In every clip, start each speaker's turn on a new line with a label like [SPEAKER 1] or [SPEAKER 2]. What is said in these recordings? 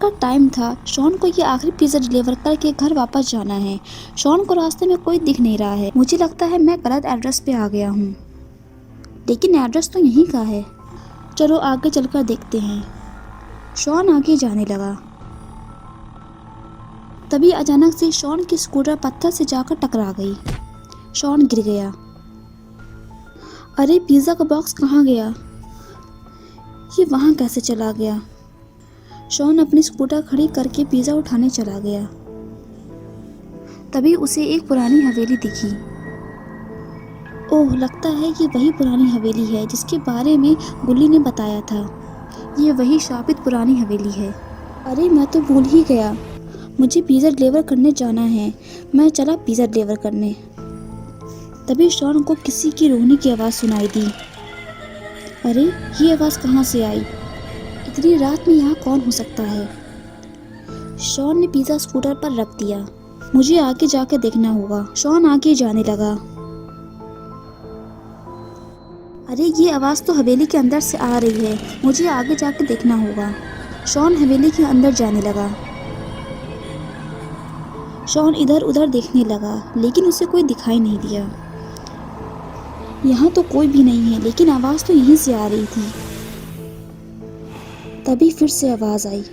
[SPEAKER 1] का टाइम था। शॉन को ये आखिरी पिज़्ज़ा डिलीवर करके घर वापस जाना है। शॉन को रास्ते में कोई दिख नहीं रहा है। मुझे लगता है मैं गलत एड्रेस पे आ गया हूँ, लेकिन एड्रेस तो यहीं का है। चलो आगे चलकर देखते हैं। शॉन आगे जाने लगा। तभी अचानक से शॉन की स्कूटर पत्थर से जाकर टकरा गई। शॉन गिर गया। अरे पिज़्ज़ा का बॉक्स कहाँ गया? ये वहाँ कैसे चला गया? शॉन अपनी स्कूटर खड़ी करके पिज़्ज़ा उठाने चला गया। तभी उसे एक पुरानी हवेली दिखी। ओह, लगता है ये वही पुरानी हवेली है जिसके बारे में गुल्ली ने बताया था। ये वही शापित पुरानी हवेली है। अरे मैं तो भूल ही गया, मुझे पिज़्ज़ा डिलीवर करने जाना है। मैं चला पिज़्ज़ा डिलीवर करने। तभी शॉन को किसी की रोने की आवाज़ सुनाई दी। अरे ये आवाज़ कहाँ से आई? इतनी रात में यहाँ कौन हो सकता है? शॉन ने पिज़्ज़ा स्कूटर पर रख दिया। मुझे आगे जाकर देखना होगा। शॉन आगे जाने लगा। अरे ये आवाज़ तो हवेली के अंदर से आ रही है। मुझे आगे जाकर देखना होगा। शॉन हवेली के अंदर जाने लगा। शॉन इधर उधर देखने लगा, लेकिन उसे कोई दिखाई नहीं दिया। यहाँ तो कोई भी नहीं है, लेकिन आवाज़ तो यहीं से आ रही थी। तभी फिर से आवाज़ आई।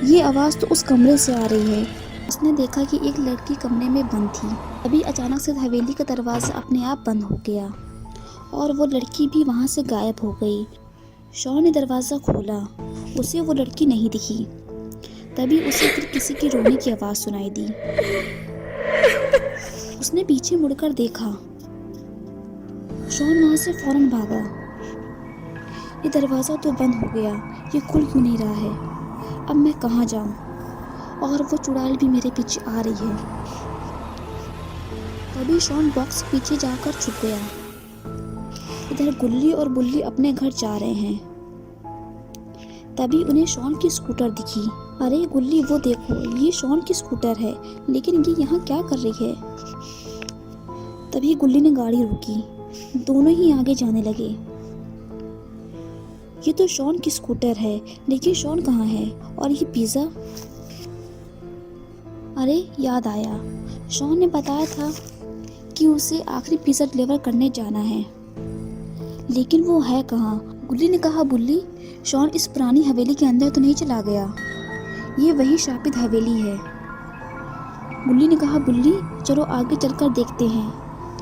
[SPEAKER 1] ये आवाज़ तो उस कमरे से आ रही है। उसने देखा कि एक लड़की कमरे में बंद थी। अभी अचानक से हवेली का दरवाज़ा अपने आप बंद हो गया और वो लड़की भी वहाँ से गायब हो गई। शॉन ने दरवाज़ा खोला। उसे वो लड़की नहीं दिखी। तभी उसे फिर किसी की रोने की आवाज़ सुनाई दी। उसने पीछे मुड़कर देखा। शॉन वहाँ से फौरन भागा। ये दरवाज़ा तो बंद हो गया, ये खुल क्यों नहीं रहा है? अब मैं कहाँ जाऊँ? और वो चुड़ैल भी मेरे पीछे आ रही है। तभी शॉन बॉक्स के पीछे जाकर छुप गया। इधर गुल्ली और बुल्ली अपने घर जा रहे हैं। तभी उन्हें शॉन की स्कूटर दिखी। अरे गुल्ली, वो देखो, ये शॉन की स्कूटर है, लेकिन ये यहाँ क्या कर रही है? तभी गुल्ली ने गाड़ी रोकी। दोनों ही आगे जाने लगे। ये तो शॉन की स्कूटर है, लेकिन शॉन कहाँ है? और ये पिज़्ज़ा? अरे याद आया, शॉन ने बताया था कि उसे आखिरी पिज़्ज़ा डिलीवर करने जाना है, लेकिन वो है कहाँ? गुल्ली ने कहा, बुल्ली, शॉन इस पुरानी हवेली के अंदर तो नहीं चला गया? ये वही शापित हवेली है। गुल्ली ने कहा, बुल्ली, चलो आगे चलकर देखते हैं।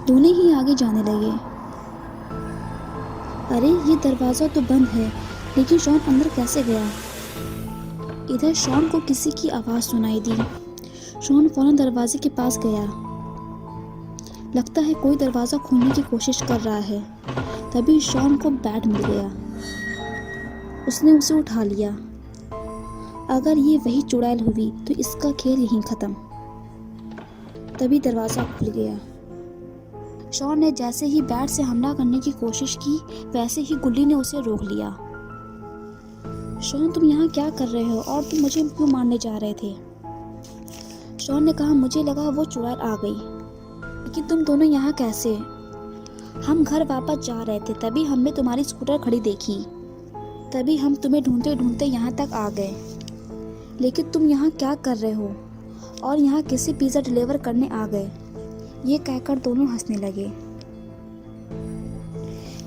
[SPEAKER 1] दोनों ही आगे जाने लगे। अरे ये दरवाज़ा तो बंद है, लेकिन शॉन अंदर कैसे गया? इधर शॉन को किसी की आवाज़ सुनाई दी। शॉन फौरन दरवाजे के पास गया। लगता है कोई दरवाज़ा खोलने की कोशिश कर रहा है। तभी शॉन को बैट मिल गया। उसने उसे उठा लिया। अगर ये वही चुड़ैल हुई तो इसका खेल यहीं ख़त्म। तभी दरवाज़ा खुल गया। शॉन ने जैसे ही बैट से हमला करने की कोशिश की, वैसे ही गुल्ली ने उसे रोक लिया। शॉन, तुम यहाँ क्या कर रहे हो और तुम मुझे क्यों मारने जा रहे थे? शॉन ने कहा, मुझे लगा वो चुड़ैल आ गई, लेकिन तुम दोनों यहाँ कैसे? हम घर वापस जा रहे थे, तभी हमने तुम्हारी स्कूटर खड़ी देखी। तभी हम तुम्हें ढूंढते ढूंढते यहाँ तक आ गए, लेकिन तुम यहाँ क्या कर रहे हो? और यहाँ किसी पिज़्ज़ा डिलीवर करने आ गए? ये कहकर दोनों हंसने लगे।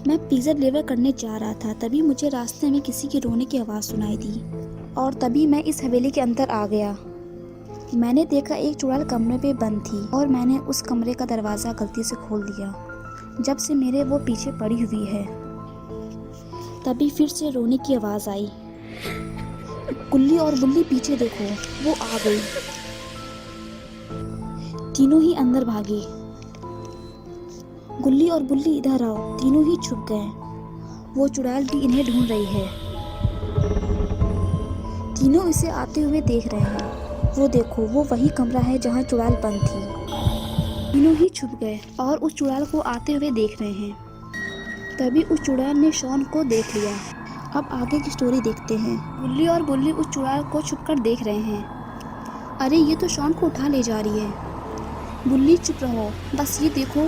[SPEAKER 1] मैं पिज़्ज़ा डिलीवर करने जा रहा था, तभी मुझे रास्ते में किसी की रोने की आवाज़ सुनाई दी और तभी मैं इस हवेली के अंदर आ गया। मैंने देखा एक चुड़ैल कमरे पे बंद थी और मैंने उस कमरे का दरवाज़ा गलती से खोल दिया। जब से मेरे वो पीछे पड़ी हुई है। तभी फिर से रोने की आवाज़ आई। गुल्ली और बुल्ली, पीछे देखो, वो आ गई। तीनों ही अंदर भागे। गुल्ली और बुल्ली, इधर आओ। तीनों ही छुप गए। वो चुड़ैल भी इन्हें ढूंढ रही है। तीनों इसे आते हुए देख रहे हैं। वो देखो, वो वही कमरा है जहाँ चुड़ैल बंद थी। तीनों ही छुप गए और उस चुड़ैल को आते हुए देख रहे हैं। तभी उस चुड़ैल ने शॉन को देख लिया। अब आगे की स्टोरी देखते हैं। गुल्ली और बुल्ली उस चुड़ैल को छुपकर देख रहे हैं। अरे ये तो शॉन को उठा ले जा रही है। बुल्ली, चुप रहो, बस ये देखो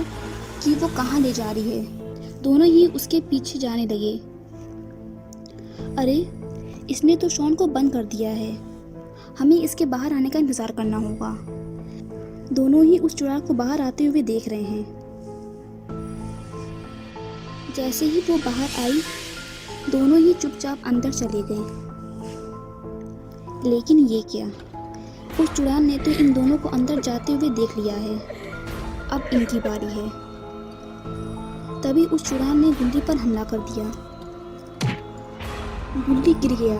[SPEAKER 1] कि वो कहाँ ले जा रही है। दोनों ही उसके पीछे जाने लगे। अरे इसने तो शॉन को बंद कर दिया है। हमें इसके बाहर आने का इंतज़ार करना होगा। दोनों ही उस चुड़ैल को बाहर आते हुए देख रहे हैं। जैसे ही वो बाहर आई, दोनों ही चुपचाप अंदर चले गए। लेकिन ये क्या, उस चुड़ैल ने तो इन दोनों को अंदर जाते हुए देख लिया है। अब इनकी बारी है। तभी उस चुड़ैल ने गुल्ली पर हमला कर दिया। गुल्ली गिर गया।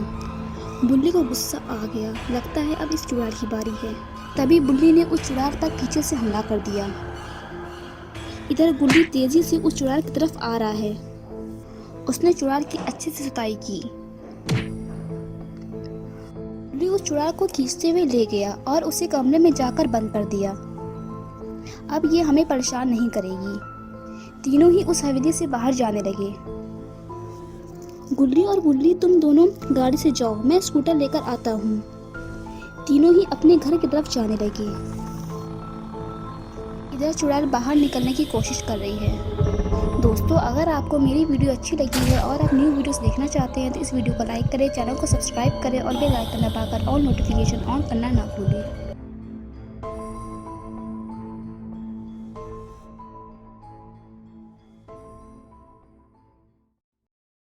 [SPEAKER 1] बुल्ली को गुस्सा आ गया। लगता है अब इस चुड़ैल की बारी है। तभी बुल्ली ने उस चुड़ैल पर पीछे से हमला कर दिया। इधर गुल्ली तेजी से उस चुड़ैल की तरफ आ रहा है। उसने चुड़ैल की अच्छे से सुताई की। गुल्ली उस चुड़ैल को खींचते हुए ले गया और उसे कमरे में जाकर बंद कर दिया। अब ये हमें परेशान नहीं करेगी। तीनों ही उस हवेली से बाहर जाने लगे। गुल्ली और बुल्ली, तुम दोनों गाड़ी से जाओ, मैं स्कूटर लेकर आता हूँ। तीनों ही अपने घर की तरफ जाने लगे। इधर चुड़ैल बाहर निकलने की कोशिश कर रही है। दोस्तों, अगर आपको मेरी वीडियो अच्छी लगी है और आप न्यू वीडियोस देखना चाहते हैं तो इस वीडियो को लाइक करें, चैनल को सब्सक्राइब करें और बेल आइकन दबाकर ऑल नोटिफिकेशन ऑन करना ना भूलें।